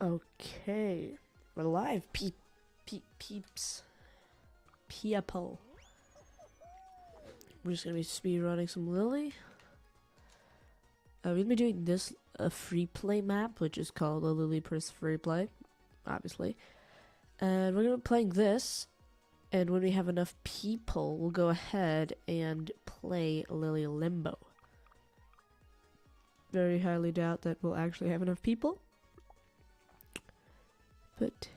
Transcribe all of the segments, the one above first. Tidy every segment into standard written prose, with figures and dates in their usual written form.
Okay, we're live, peeps, people. We're just gonna be speedrunning some Lily. We're gonna be doing this free play map, which is called a Lily Purse free play, obviously. And we're gonna be playing this, and when we have enough people, we'll go ahead and play Lily Limbo. Very highly doubt that we'll actually have enough people. But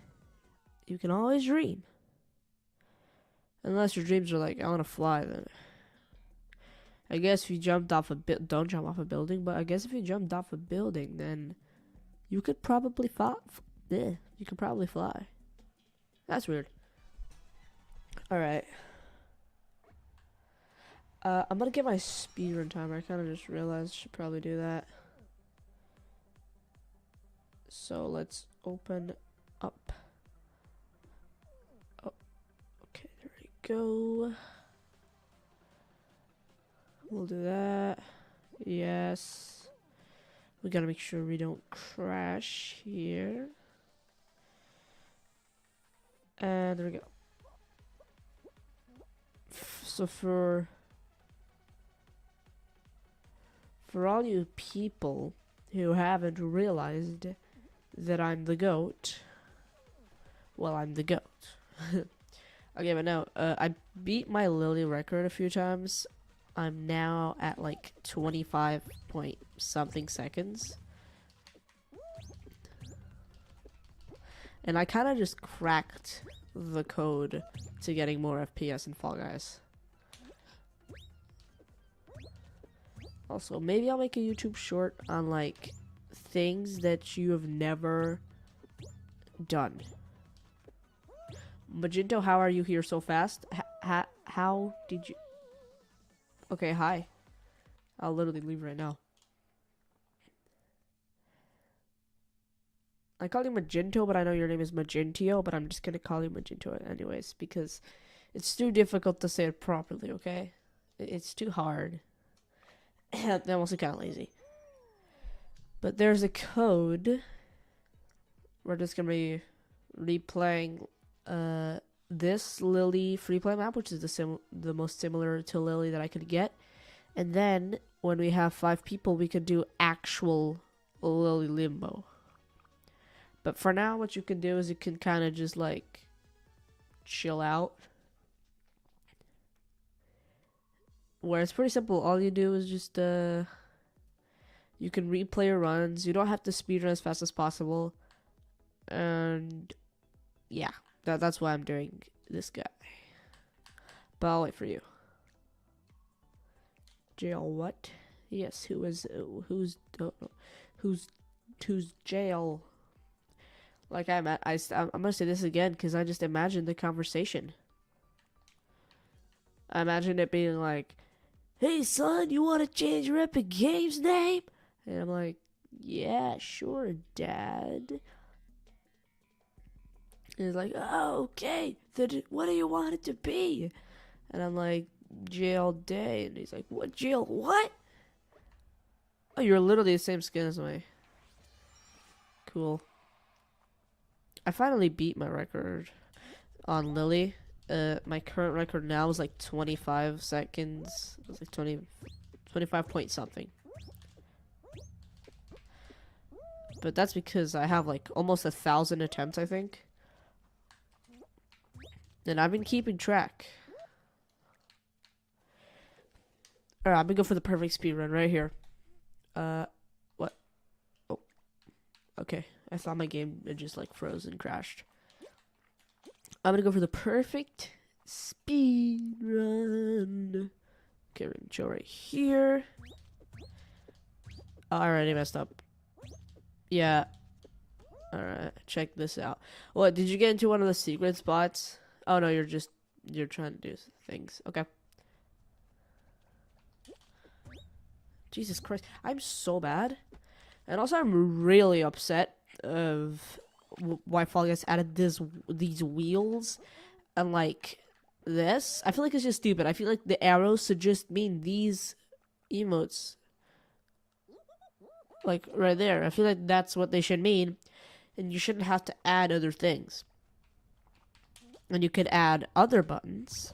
you can always dream. Unless your dreams are like, I want to fly, then I guess if you jumped off don't jump off a building, but I guess if you jumped off a building, then you could probably fly. Yeah, you could probably fly. That's weird. Alright. I'm gonna get my speedrun timer. I kind of just realized I should probably do that. So let's open up. Oh, okay, there we go. We'll do that. Yes. We gotta make sure we don't crash here. And there we go. So for all you people who haven't realized that I'm the GOAT, well, I'm the GOAT. Okay, but no, I beat my Lily record a few times. I'm now at like 25 point something seconds. And I kind of just cracked the code to getting more FPS in Fall Guys. Also, maybe I'll make a YouTube short on like things that you have never done. Magento, how are you here so fast? How did you... Okay, hi. I'll literally leave right now. I call you Magento, but I know your name is Magentio, but I'm just gonna call you Magento anyways, because it's too difficult to say it properly, okay? It's too hard. I'm also kind of lazy. But there's a code. We're just gonna be replaying this Lily free play map, which is the most similar to Lily that I could get. And then when we have 5 people, we could do actual Lily Limbo. But for now, what you can do is you can kind of just like chill out. Where it's pretty simple. All you do is just you can replay your runs. You don't have to speedrun as fast as possible. And yeah, that's why I'm doing this guy. But I'll wait for you. Jail what? Yes, who's jail? Like I'm gonna say this again because I just imagined the conversation. I imagine it being like, "Hey son, you want to change your Epic Games name?" And I'm like, "Yeah, sure, Dad." And he's like, "Oh, okay. Then what do you want it to be?" And I'm like, "Jail Day." And he's like, "What jail? What?" Oh, you're literally the same skin as me. Cool. I finally beat my record on Lily. My current record now is like 25 seconds. It's like 25 point something. But that's because I have like almost 1,000 attempts, I think. And I've been keeping track. Alright, I'm gonna go for the perfect speedrun right here. What? Oh. Okay. I thought my game had just like froze and crashed. I'm gonna go for the perfect speed run. Okay, we're gonna chill right here. I already messed up. Yeah. Alright, check this out. What, did you get into one of the secret spots? Oh no, you're trying to do things. Okay. Jesus Christ, I'm so bad. And also I'm really upset of why Fall Guys added these wheels and like this. I feel like it's just stupid. I feel like the arrows should just mean these emotes, like right there. I feel like that's what they should mean. and you shouldn't have to add other things. And you could add other buttons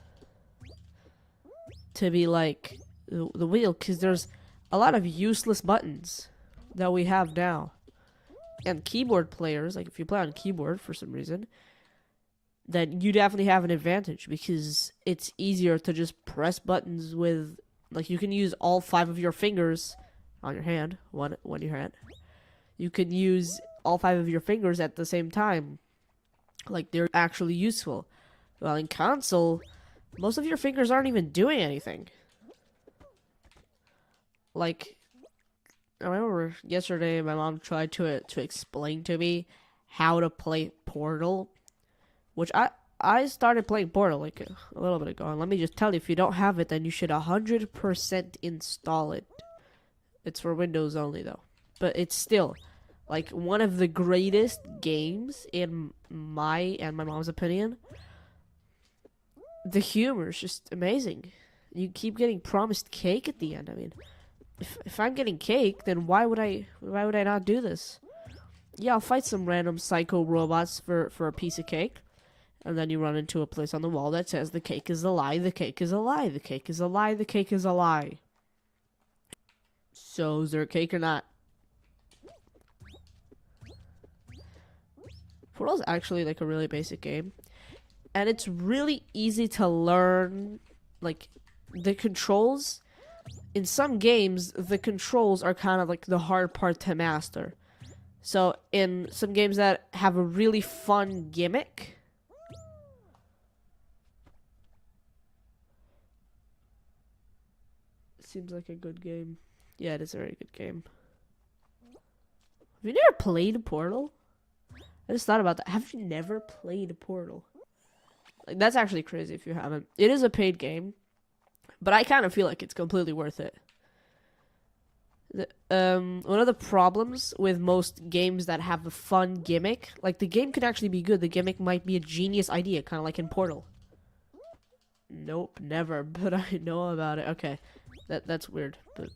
to be like the wheel, because there's a lot of useless buttons that we have now. And keyboard players, like if you play on keyboard for some reason, then you definitely have an advantage because it's easier to just press buttons with, like, you can use all 5 of your fingers on your hand, one your hand. You can use all 5 of your fingers at the same time. Like, they're actually useful. Well, in console, most of your fingers aren't even doing anything. Like, I remember yesterday my mom tried to explain to me how to play Portal, which I started playing Portal like a little bit ago. And let me just tell you, if you don't have it, then you should 100% install it. It's for Windows only though, but it's still like one of the greatest games in my and my mom's opinion. The humor is just amazing. You keep getting promised cake at the end. I mean, if I'm getting cake, then why would I not do this? Yeah, I'll fight some random psycho robots for a piece of cake. And then you run into a place on the wall that says the cake is a lie, the cake is a lie, the cake is a lie, the cake is a lie. So is there a cake or not? Portal's actually like a really basic game. And it's really easy to learn, like, the controls. In some games, the controls are kind of like the hard part to master. So in some games that have a really fun gimmick, seems like a good game. Yeah, it is a very good game. Have you never played Portal? I just thought about that. Have you never played Portal? Like, that's actually crazy if you haven't. It is a paid game, but I kind of feel like it's completely worth it. One of the problems with most games that have a fun gimmick, like the game could actually be good. The gimmick might be a genius idea, kind of like in Portal. Nope, never, but I know about it. Okay, that's weird, but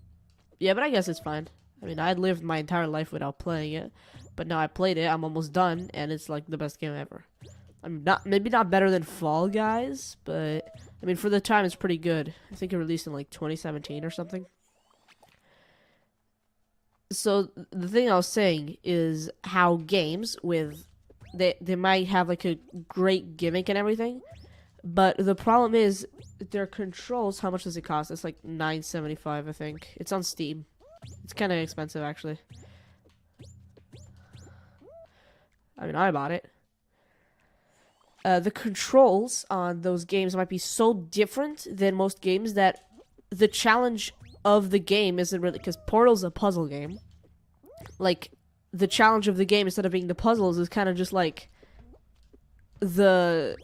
yeah, but I guess it's fine. I mean, I lived my entire life without playing it, but now I played it. I'm almost done, and it's like the best game ever. I'm maybe not better than Fall Guys, but I mean, for the time, it's pretty good. I think it released in like 2017 or something. So the thing I was saying is how games with they might have like a great gimmick and everything, but the problem is their controls. How much does it cost? It's like $9.75, I think. It's on Steam. It's kind of expensive actually. I mean, I bought it. The controls on those games might be so different than most games that the challenge of the game isn't really, because Portal's a puzzle game. Like, the challenge of the game, instead of being the puzzles, is kind of just like the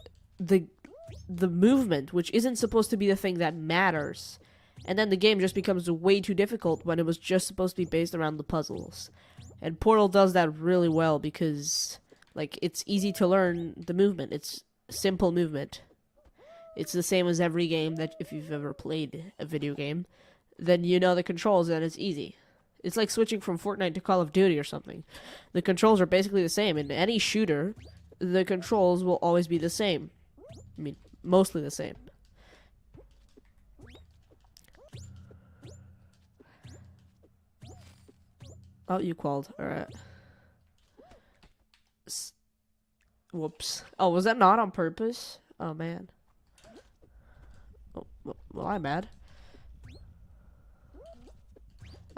movement, which isn't supposed to be the thing that matters. And then the game just becomes way too difficult when it was just supposed to be based around the puzzles. And Portal does that really well because, like, it's easy to learn the movement. It's simple movement. It's the same as every game that if you've ever played a video game, then you know the controls and it's easy. It's like switching from Fortnite to Call of Duty or something. The controls are basically the same. In any shooter, the controls will always be the same. I mean, mostly the same. Oh, you called. Alright. Whoops. Oh, was that not on purpose? Oh, man. Oh, well, I'm mad.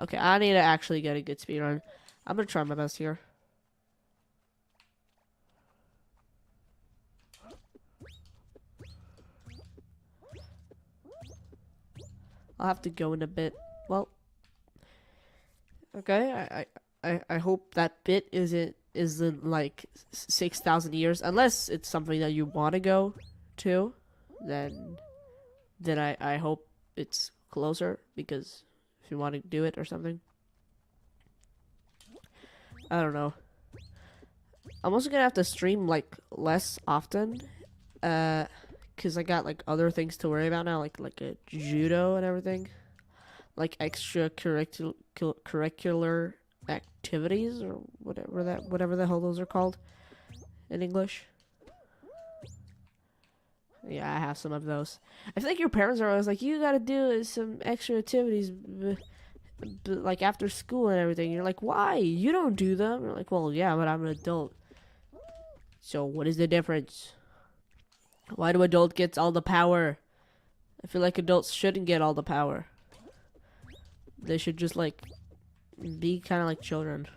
Okay, I need to actually get a good speed run. I'm gonna try my best here. I'll have to go in a bit. Well, okay. I hope that bit isn't like 6,000 years, unless it's something that you want to go to. Then I hope it's closer, because if you want to do it or something. I don't know. I'm also gonna have to stream like less often, cause I got like other things to worry about now, like a judo and everything, like extracurricular activities or whatever the hell those are called in English. Yeah, I have some of those. I feel like your parents are always like, you gotta do some extra activities, like after school and everything. You're like, why? You don't do them. You're like, well, yeah, but I'm an adult. So what is the difference? Why do adults get all the power? I feel like adults shouldn't get all the power. They should just like be kind of like children.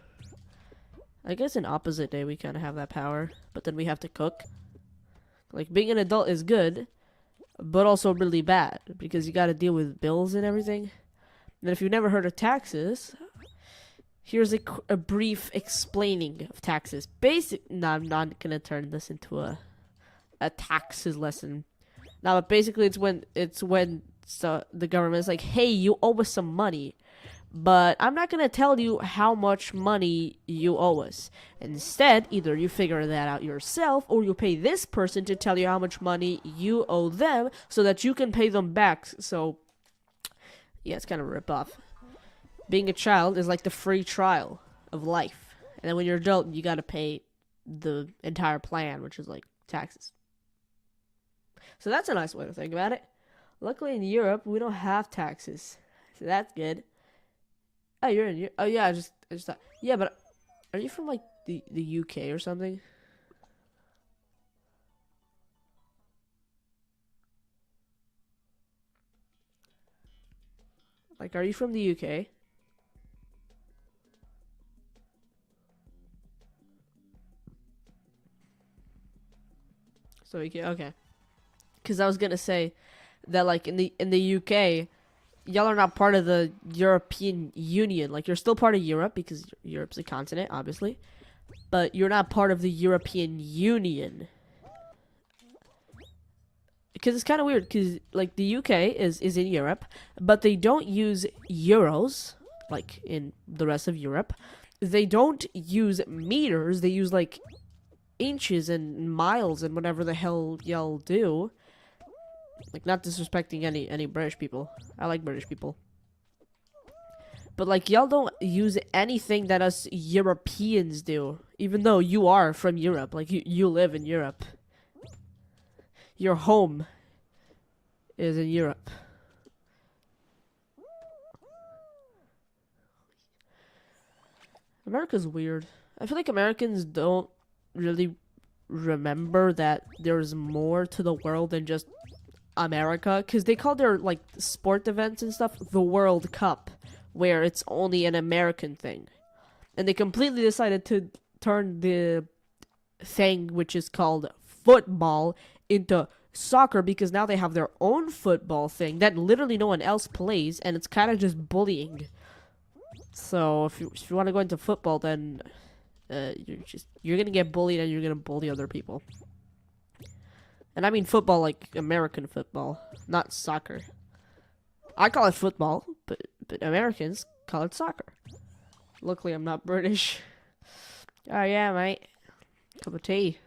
I guess in opposite day we kind of have that power, but then we have to cook. Like, being an adult is good, but also really bad, because you gotta deal with bills and everything. And if you've never heard of taxes, here's a brief explaining of taxes. No, I'm not gonna turn this into a taxes lesson. No, but basically it's when the government is like, hey, you owe us some money. But I'm not going to tell you how much money you owe us. Instead, either you figure that out yourself, or you pay this person to tell you how much money you owe them so that you can pay them back. So, yeah, it's kind of a rip-off. Being a child is like the free trial of life. And then when you're an adult, you got to pay the entire plan, which is like taxes. So that's a nice way to think about it. Luckily in Europe, we don't have taxes. So that's good. Oh, you're in. Oh, yeah. I just thought. Yeah, but are you from like the UK or something? Like, are you from the UK? So okay. Because I was gonna say that like in the UK, y'all are not part of the European Union. Like, you're still part of Europe because Europe's a continent, obviously. But you're not part of the European Union. Because it's kind of weird, because, like, the UK is in Europe, but they don't use euros, like, in the rest of Europe. They don't use meters, they use, like, inches and miles and whatever the hell y'all do. Like, not disrespecting any British people. I like British people. But, like, y'all don't use anything that us Europeans do. Even though you are from Europe. Like, you live in Europe. Your home is in Europe. America's weird. I feel like Americans don't really remember that there's more to the world than just America, because they call their like sport events and stuff the World Cup, where it's only an American thing, and they completely decided to turn the thing which is called football into soccer, because now they have their own football thing that literally no one else plays, and it's kind of just bullying. So if you want to go into football, then you're gonna get bullied and you're gonna bully other people. And I mean football like American football, not soccer. I call it football, but Americans call it soccer. Luckily, I'm not British. Oh yeah, mate. Cup of tea.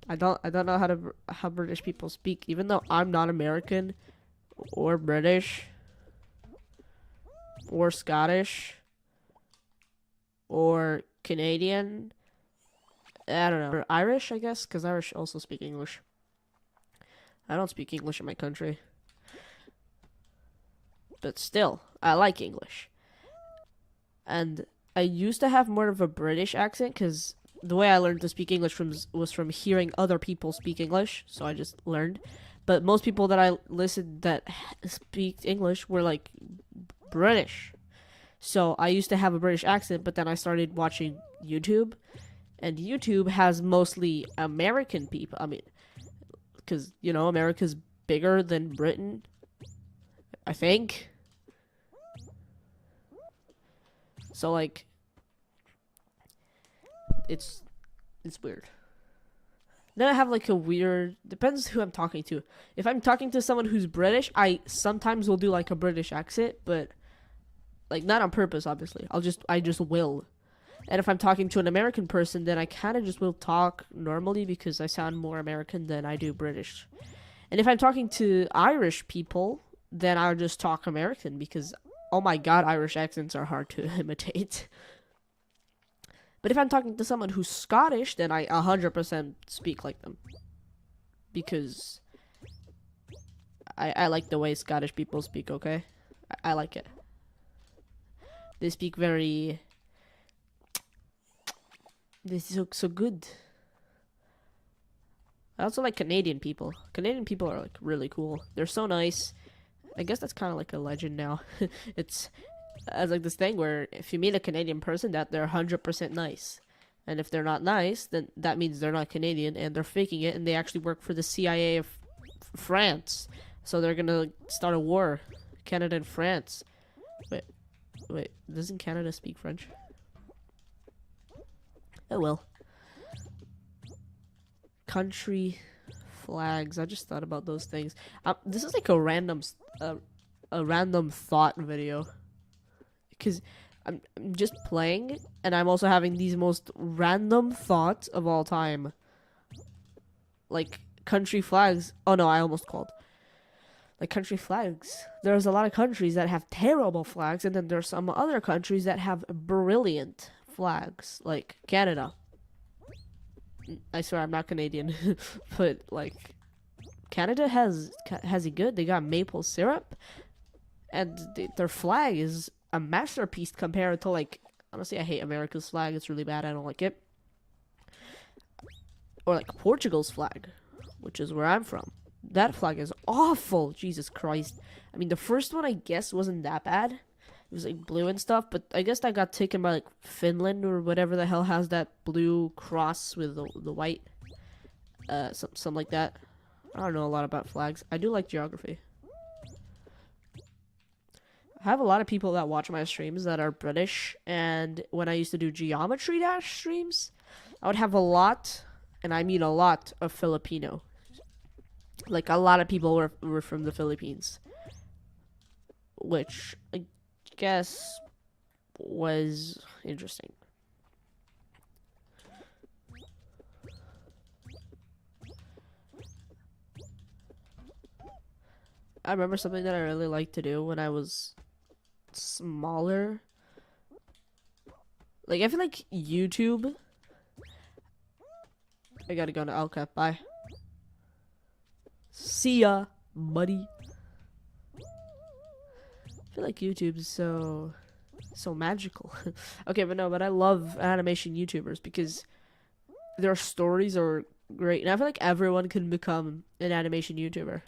I don't know how British people speak, even though I'm not American or British or Scottish or Canadian. I don't know. Or Irish, I guess, because Irish also speak English. I don't speak English in my country. But still, I like English. And I used to have more of a British accent, because the way I learned to speak English was from hearing other people speak English, so I just learned. But most people that I listened that speak English were, like, British. So I used to have a British accent, but then I started watching YouTube. And YouTube has mostly American people. I mean, because, you know, America's bigger than Britain, I think. So, like, it's weird. Then I have, like, a weird... Depends who I'm talking to. If I'm talking to someone who's British, I sometimes will do, like, a British accent, but, like, not on purpose, obviously. I just will. And if I'm talking to an American person, then I kind of just will talk normally because I sound more American than I do British. And if I'm talking to Irish people, then I'll just talk American because oh my god, Irish accents are hard to imitate. But if I'm talking to someone who's Scottish, then I 100% speak like them. Because I like the way Scottish people speak, okay? I like it. They speak very... They're so good. I also like Canadian people. Canadian people are like really cool. They're so nice. I guess that's kind of like a legend now. It's like this thing where if you meet a Canadian person, that they're 100% nice. And if they're not nice, then that means they're not Canadian and they're faking it, and they actually work for the CIA of France. So they're gonna start a war. Canada and France. Wait, doesn't Canada speak French? Oh well. Country flags. I just thought about those things. This is like a random thought video. Because I'm just playing, and I'm also having these most random thoughts of all time. Like, country flags. Oh no, I almost called. Like, country flags. There's a lot of countries that have terrible flags, and then there's some other countries that have brilliant flags. Like, Canada. I swear I'm not Canadian. But, like, Canada has it good. They got maple syrup. And their flag is a masterpiece compared to, like, honestly, I hate America's flag. It's really bad. I don't like it. Or, like, Portugal's flag, which is where I'm from. That flag is awful. Jesus Christ. I mean, the first one, I guess, wasn't that bad. It was, like, blue and stuff. But I guess that got taken by, like, Finland or whatever the hell has that blue cross with the white. Something like that. I don't know a lot about flags. I do like geography. I have a lot of people that watch my streams that are British. And when I used to do Geometry Dash streams, I would have a lot, and I mean a lot, of Filipino. Like, a lot of people were from the Philippines. Which, I guess, was interesting. I remember something that I really liked to do when I was smaller. Like, I feel like YouTube... I gotta go now. Okay, bye. See ya, buddy. I feel like YouTube's so magical. Okay, but I love animation YouTubers because their stories are great. And I feel like everyone can become an animation YouTuber.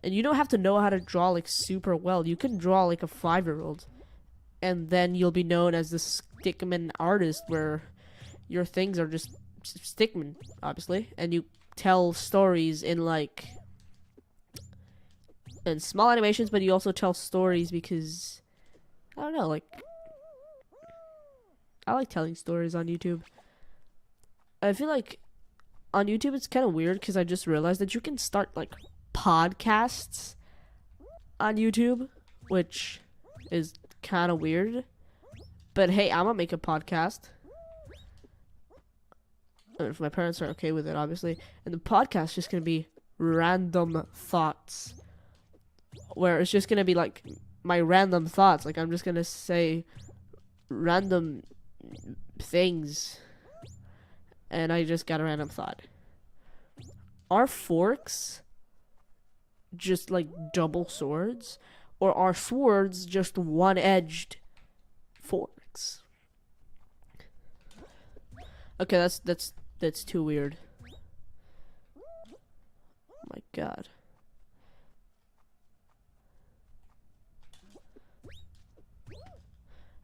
And you don't have to know how to draw, like, super well. You can draw like a 5-year-old. And then you'll be known as the stickman artist, where your things are just stickman, obviously. And you tell stories in, like, in small animations, but you also tell stories because, I don't know, like, I like telling stories on YouTube. I feel like on YouTube it's kind of weird because I just realized that you can start, like, podcasts on YouTube, which is kind of weird. But hey, I'm gonna make a podcast. I mean, if my parents are okay with it, obviously. And the podcast is just gonna be random thoughts, where it's just gonna be like my random thoughts. Like, I'm just gonna say random things, and I just got a random thought. Are forks just like double swords, or are swords just one-edged forks? Okay, that's too weird. Oh my god.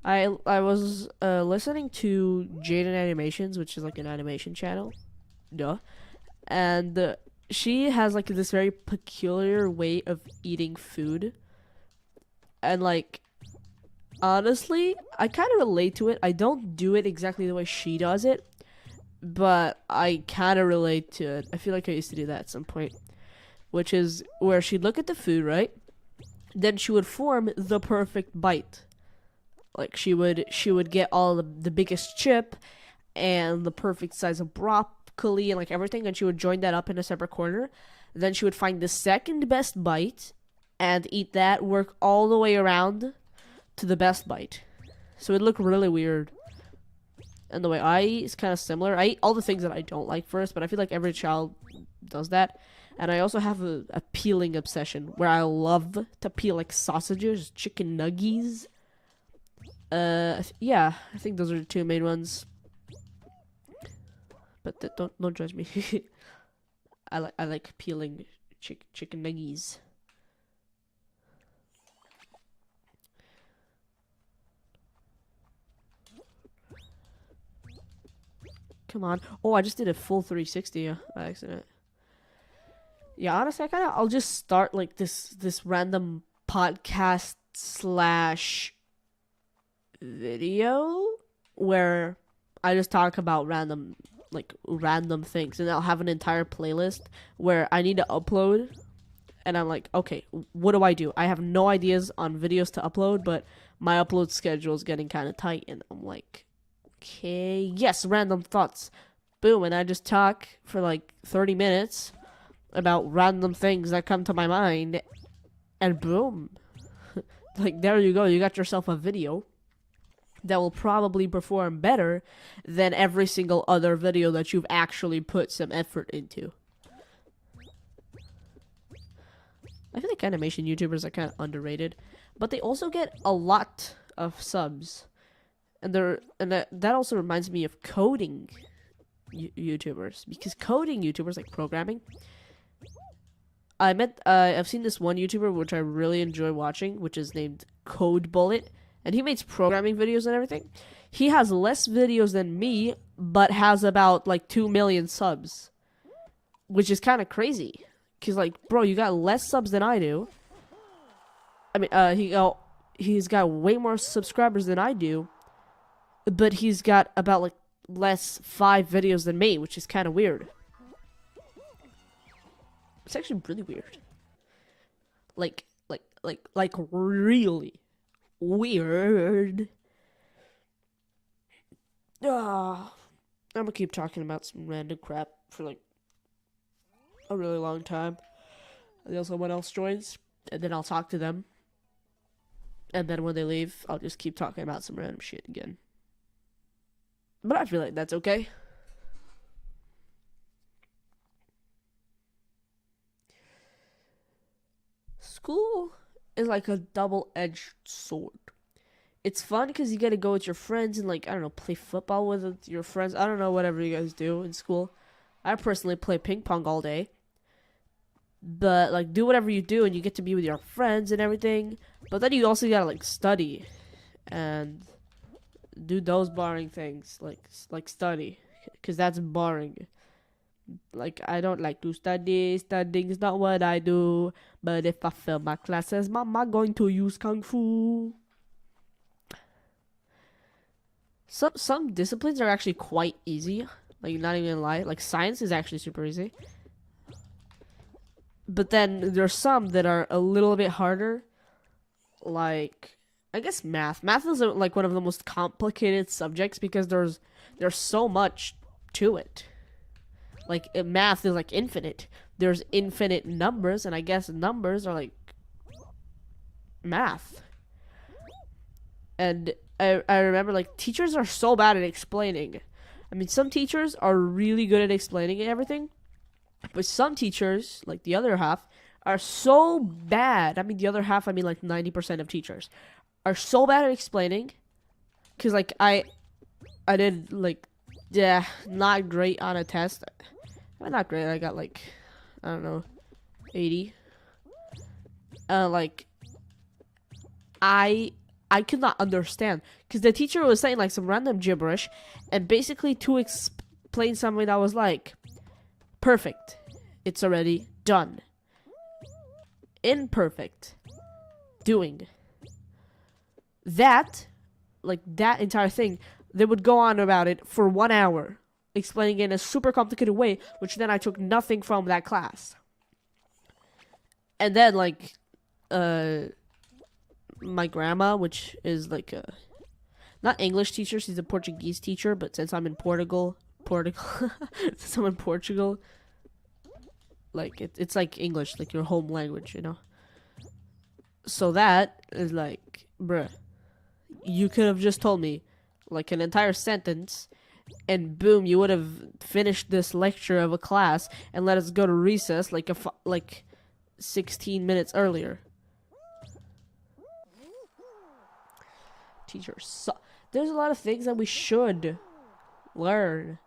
I was listening to Jaden Animations, which is like an animation channel. Duh. And she has like this very peculiar way of eating food. And like, honestly, I kind of relate to it. I don't do it exactly the way she does it, but I kind of relate to it. I feel like I used to do that at some point, which is where she'd look at the food, right? Then she would form the perfect bite. Like, she would get all the biggest chip and the perfect size of broccoli and like everything, and she would join that up in a separate corner. Then she would find the second best bite and eat that, work all the way around to the best bite. So it looked really weird. And the way I eat is kind of similar. I eat all the things that I don't like first, but I feel like every child does that. And I also have a peeling obsession where I love to peel like sausages, chicken nuggies. Yeah, I think those are the two main ones. But don't judge me. I like peeling chicken nuggies. Come on. Oh, I just did a full 360 by accident. Yeah, honestly, I'll just start like this random podcast slash video where I just talk about random things, and I'll have an entire playlist where I need to upload, and I'm like, okay, what do? I have no ideas on videos to upload, but my upload schedule is getting kind of tight, and I'm like, okay, yes, random thoughts. Boom, and I just talk for like 30 minutes about random things that come to my mind, and boom. Like, there you go, you got yourself a video that will probably perform better than every single other video that you've actually put some effort into. I feel like animation YouTubers are kind of underrated, but they also get a lot of subs. And that also reminds me of coding YouTubers, because coding YouTubers, like programming, I've seen this one YouTuber which I really enjoy watching, which is named Code Bullet, and he makes programming videos and everything. He has less videos than me, but has about like 2 million subs, which is kind of crazy. Cause like, bro, you got less subs than I do. I mean, he's got way more subscribers than I do, but he's got about like less 5 videos than me, which is kind of weird. It's actually really weird. Like really weird. I'm gonna keep talking about some random crap for like a really long time until someone else joins, and then I'll talk to them. And then when they leave, I'll just keep talking about some random shit again. But I feel like that's okay. School is like a double-edged sword. It's fun because you get to go with your friends and, like, I don't know, play football with your friends. I don't know, whatever you guys do in school. I personally play ping pong all day. But, like, do whatever you do and you get to be with your friends and everything. But then you also gotta, like, study and do those boring things, like study, because that's boring. Like, I don't like to study. Studying is not what I do. But if I fail my classes, mama going to use kung fu. Some disciplines are actually quite easy. Like, not even gonna lie. Like, science is actually super easy. But then there's some that are a little bit harder. Like, I guess math. Math is like one of the most complicated subjects because there's so much to it. Like, math is like infinite. There's infinite numbers, and I guess numbers are like math. And I remember, like, teachers are so bad at explaining. I mean, some teachers are really good at explaining everything, but some teachers, like the other half, are so bad. I mean, the other half, I mean, like 90% of teachers are so bad at explaining. Because, like, I did, like, yeah, not great on a test. Well, not great. I got, like, I don't know, 80. Like, I could not understand. Because the teacher was saying, like, some random gibberish. And basically to explain something that was like, perfect. It's already done. Imperfect. Doing. That, like, that entire thing, they would go on about it for 1 hour, explaining it in a super complicated way, which then I took nothing from that class. And then, like, my grandma, which is, like, not English teacher, she's a Portuguese teacher, but since I'm in Portugal, since I'm in Portugal, like, it's like English, like your home language, you know? So that is like, bruh. you could have just told me like an entire sentence, and boom, you would have finished this lecture of a class and let us go to recess like 16 minutes earlier. Teachers suck. There's a lot of things that we should learn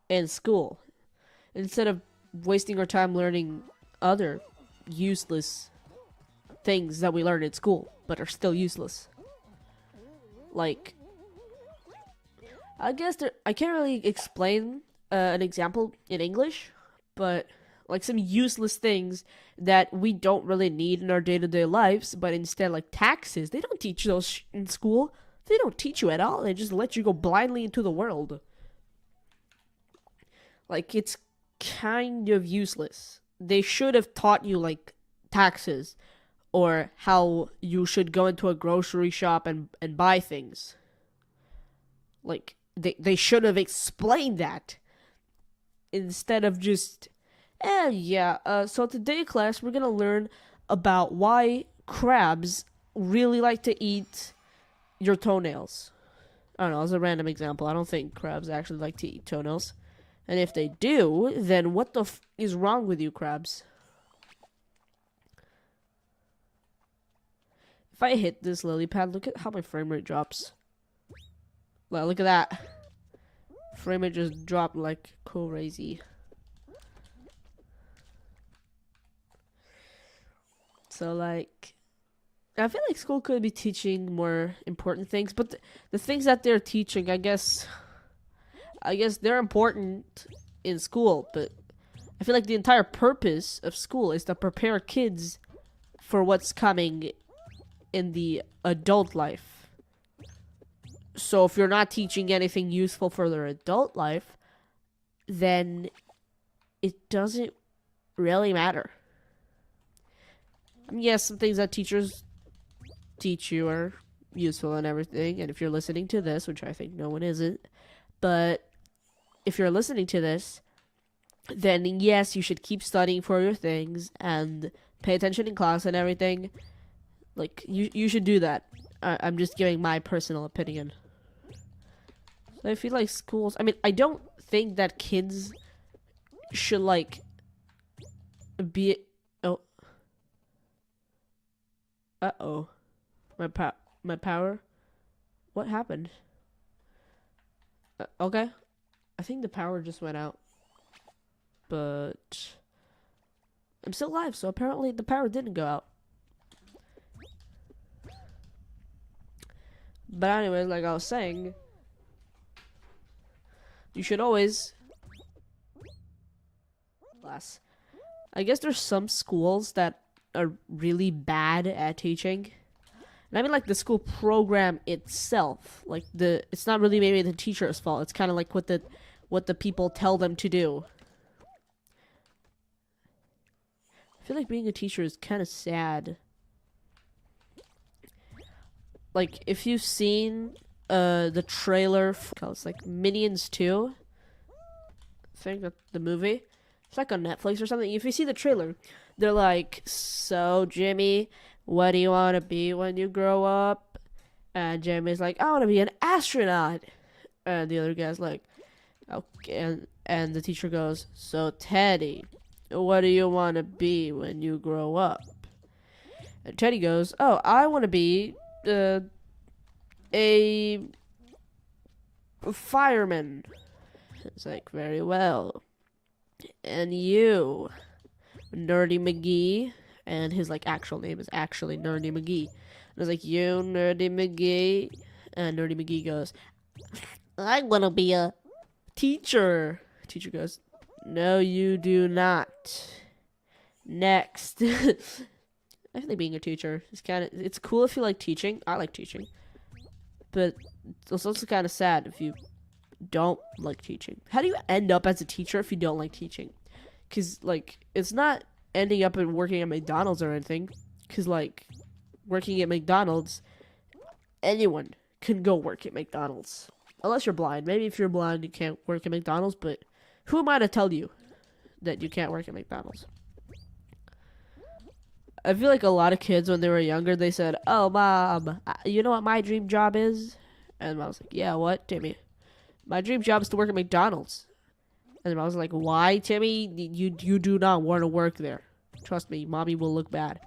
in school instead of wasting our time learning other useless things that we learn in school but are still useless. Like, I guess I can't really explain an example in English, but like some useless things that we don't really need in our day-to-day lives, but instead, like taxes, they don't teach those in school. They don't teach you at all. They just let you go blindly into the world. Like, it's kind of useless. They should have taught you, like, taxes or how you should go into a grocery shop and buy things. Like, they should have explained that instead of just, so today, class, we're going to learn about why crabs really like to eat your toenails. I don't know, as a random example. I don't think crabs actually like to eat toenails. And if they do, then what the is wrong with you, crabs? If I hit this lily pad, look at how my frame rate drops. Well, look at that. Frame rate just dropped like crazy. So, like, I feel like school could be teaching more important things, but the things that they're teaching, I guess they're important in school, but I feel like the entire purpose of school is to prepare kids for what's coming in the adult life. So if you're not teaching anything useful for their adult life, then it doesn't really matter. I mean, yes, some things that teachers teach you are useful and everything, and if you're listening to this, which I think no one isn't, but if you're listening to this, then yes, you should keep studying for your things and pay attention in class and everything. Like, you should do that. I'm just giving my personal opinion. So I feel like schools, I mean, I don't think that kids should, like, be, oh. Uh-oh. My power? What happened? Okay. I think the power just went out. But I'm still alive, so apparently the power didn't go out. But anyways, like I was saying, you should always class. I guess there's some schools that are really bad at teaching. And I mean, like, the school program itself, like, it's not really maybe the teacher's fault. It's kind of like what the people tell them to do. I feel like being a teacher is kind of sad. Like, if you've seen the trailer for, it's like Minions 2, I think that's the movie. It's like on Netflix or something. If you see the trailer, they're like, "So, Jimmy, what do you want to be when you grow up?" And Jimmy's like, "I want to be an astronaut." And the other guy's like, "Okay." And the teacher goes, "So, Teddy, what do you want to be when you grow up?" And Teddy goes, "Oh, I want to be a fireman." It's like, "Very well. And you, Nerdy McGee?" And his, like, actual name is actually Nerdy McGee. And I was like, "You, Nerdy McGee?" And Nerdy McGee goes, "I want to be a teacher." Teacher goes, "No, you do not. Next." I think being a teacher is it's cool if you like teaching. I like teaching. But it's also kind of sad if you don't like teaching. How do you end up as a teacher if you don't like teaching? Because, like, it's not ending up and working at McDonald's or anything. Because, like, working at McDonald's, anyone can go work at McDonald's. Unless you're blind. Maybe if you're blind, you can't work at McDonald's. But who am I to tell you that you can't work at McDonald's? I feel like a lot of kids when they were younger, they said, "Oh, mom, you know what my dream job is?" And I was like, "Yeah, what, Timmy? My dream job is to work at McDonald's." And I was like, "Why, Timmy? You do not want to work there. Trust me, mommy will look bad."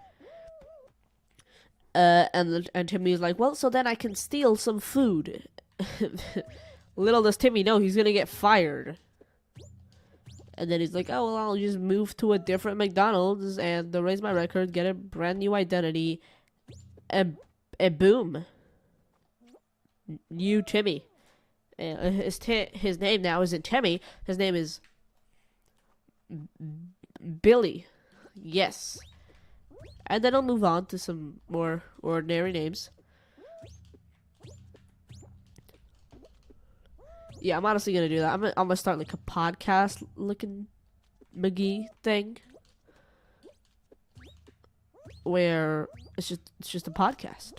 And Timmy's like, "Well, so then I can steal some food." Little does Timmy know he's gonna get fired. And then he's like, "Oh, well, I'll just move to a different McDonald's and raise my record, get a brand new identity, and boom, new Timmy." His name now isn't Timmy. His name is Billy. Yes. And then I'll move on to some more ordinary names. Yeah, I'm honestly gonna do that. I'm gonna start like a podcast looking McGee thing, where it's just a podcast.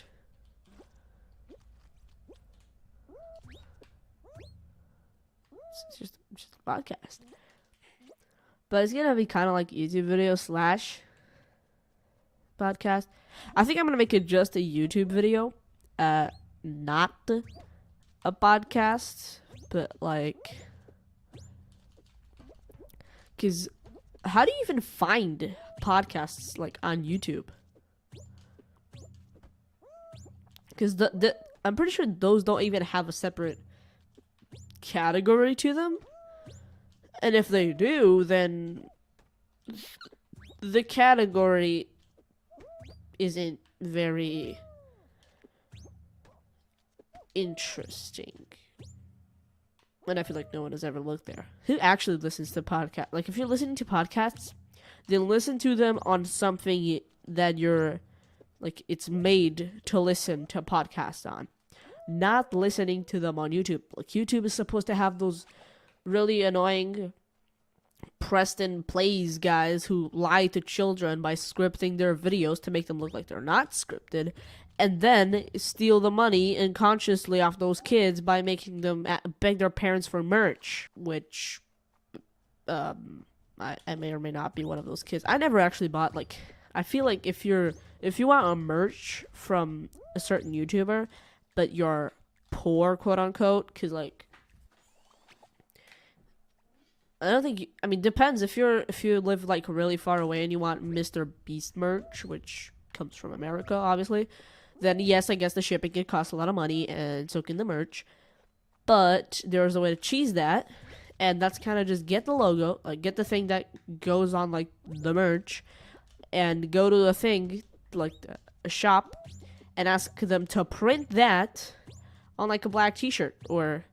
It's just a podcast. But it's gonna be kind of like YouTube video slash podcast. I think I'm gonna make it just a YouTube video, not a podcast, but like, cause how do you even find podcasts like on YouTube? Cause I'm pretty sure those don't even have a separate category to them, and if they do, then the category isn't very interesting. And I feel like no one has ever looked there. Who actually listens to podcasts? Like, if you're listening to podcasts, then listen to them on something that you're, like, it's made to listen to podcasts on. Not listening to them on YouTube. Like, YouTube is supposed to have those really annoying Preston Plays guys who lie to children by scripting their videos to make them look like they're not scripted, and then steal the money unconsciously off those kids by making them beg their parents for merch, which I may or may not be one of those kids. I never actually bought, like, I feel like if you want a merch from a certain YouTuber, but you're poor, quote unquote, because, like, I don't think I mean, depends. If you live like really far away and you want Mr. Beast merch, which comes from America, obviously, then yes, I guess the shipping can cost a lot of money, and so can the merch. But there's a way to cheese that, and that's kind of just get the logo, like get the thing that goes on like the merch, and go to a thing like a shop, and ask them to print that on like a black T-shirt, or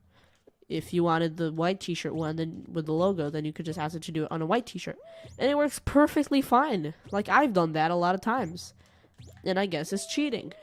if you wanted the white T-shirt one, then with the logo, then you could just ask it to do it on a white T-shirt, and it works perfectly fine. Like, I've done that a lot of times, and I guess it's cheating.